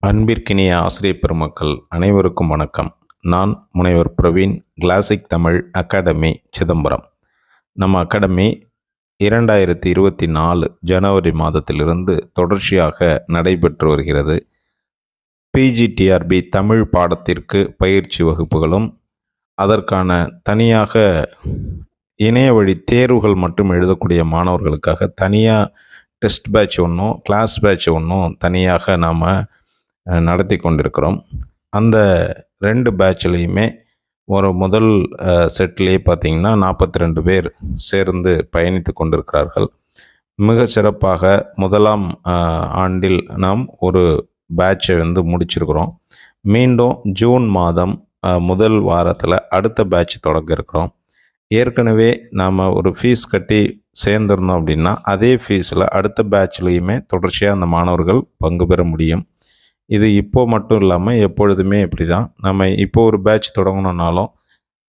அன்பிற்கினிய ஆசிரியர் பெருமக்கள் அனைவருக்கும் வணக்கம். நான் முனைவர் பிரவீன், கிளாசிக் தமிழ் அகாடமி, சிதம்பரம். நம்ம அகாடமி 2024 ஜனவரி மாதத்திலிருந்து தொடர்ச்சியாக நடைபெற்று வருகிறது. பிஜிடிஆர்பி தமிழ் பாடத்திற்கு பயிற்சி வகுப்புகளும், அதற்கான தனியாக இணைய வழி தேர்வுகள் மட்டும் எழுதக்கூடிய மாணவர்களுக்காக தனியாக டெஸ்ட் பேட்ச் ஒன்றும் கிளாஸ் பேட்ச் ஒன்றும் தனியாக நாம் நடத்தி கொண்டிருக்கிறோம். அந்த 2 பேட்ச்லேயுமே ஒரு முதல் செட்லேயே பார்த்திங்கன்னா 42 பேர் சேர்ந்து பயணித்து கொண்டிருக்கிறார்கள். மிக சிறப்பாக முதலாம் ஆண்டில் நாம் ஒரு பேட்சை முடிச்சிருக்கிறோம். மீண்டும் ஜூன் மாதம் முதல் வாரத்தில் அடுத்த பேட்ச் தொடங்க இருக்கிறோம். ஏற்கனவே நாம் ஒரு ஃபீஸ் கட்டி சேர்ந்துருந்தோம் அப்படின்னா அதே ஃபீஸில் அடுத்த பேட்ச்லேயுமே தொடர்ச்சியாக அந்த மாணவர்கள் பங்கு பெற முடியும். இது இப்போ மட்டும் இல்லாமல் எப்பொழுதுமே இப்படி தான். நம்ம இப்போ ஒரு பேட்ச் தொடங்கணுன்னாலும்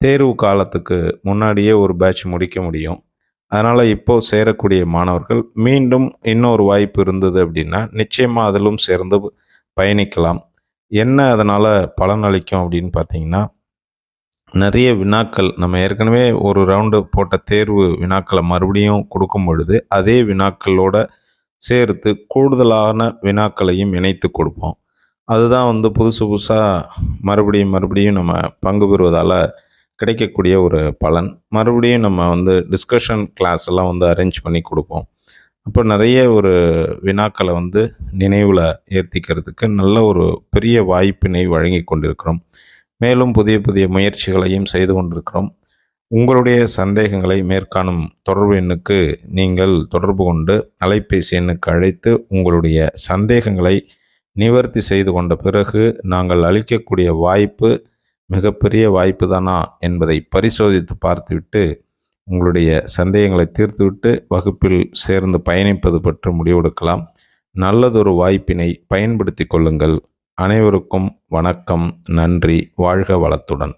தேர்வு காலத்துக்கு முன்னாடியே ஒரு பேட்ச் முடிக்க முடியும். அதனால் இப்போது சேரக்கூடிய மாணவர்கள் மீண்டும் இன்னொரு வாய்ப்பு இருந்தது அப்படின்னா நிச்சயமாக அதிலும் சேர்ந்து பயணிக்கலாம். என்ன அதனால் பலனளிக்கும் அப்படின்னு பார்த்திங்கன்னா, நிறைய வினாக்கள் நம்ம ஏற்கனவே ஒரு ரவுண்டு போட்ட தேர்வு வினாக்களை மறுபடியும் கொடுக்கும் பொழுது அதே வினாக்களோட சேர்த்து கூடுதலான வினாக்களையும் இணைத்து கொடுப்போம். அதுதான் புதுசு புதுசாக மறுபடியும் நம்ம பங்கு பெறுவதால் கிடைக்கக்கூடிய ஒரு பலன். மறுபடியும் நம்ம டிஸ்கஷன் கிளாஸ் எல்லாம் அரேஞ்ச் பண்ணி கொடுப்போம். அப்போ நிறைய ஒரு வினாக்களை நினைவில் ஏற்றிக்கிறதுக்கு நல்ல ஒரு பெரிய வாய்ப்பினை வழங்கி கொண்டிருக்கிறோம். மேலும் புதிய புதிய முயற்சிகளையும் செய்து கொண்டிருக்கிறோம். உங்களுடைய சந்தேகங்களை மேற்காணும் தொடர்பு எண்ணுக்கு நீங்கள் தொடர்பு கொண்டு அலைபேசி எண்ணுக்கு அழைத்து உங்களுடைய சந்தேகங்களை நிவர்த்தி செய்து கொண்ட பிறகு நாங்கள் அளிக்கக்கூடிய வாய்ப்பு மிகப்பெரிய வாய்ப்பு தானா என்பதை பரிசோதித்து பார்த்துவிட்டு உங்களுடைய சந்தேகங்களை தீர்த்துவிட்டு வகுப்பில் சேர்ந்து பயணிப்பது பற்றி முடிவெடுக்கலாம். நல்லதொரு வாய்ப்பினை பயன்படுத்தி கொள்ளுங்கள். அனைவருக்கும் வணக்கம். நன்றி. வாழ்க வளத்துடன்.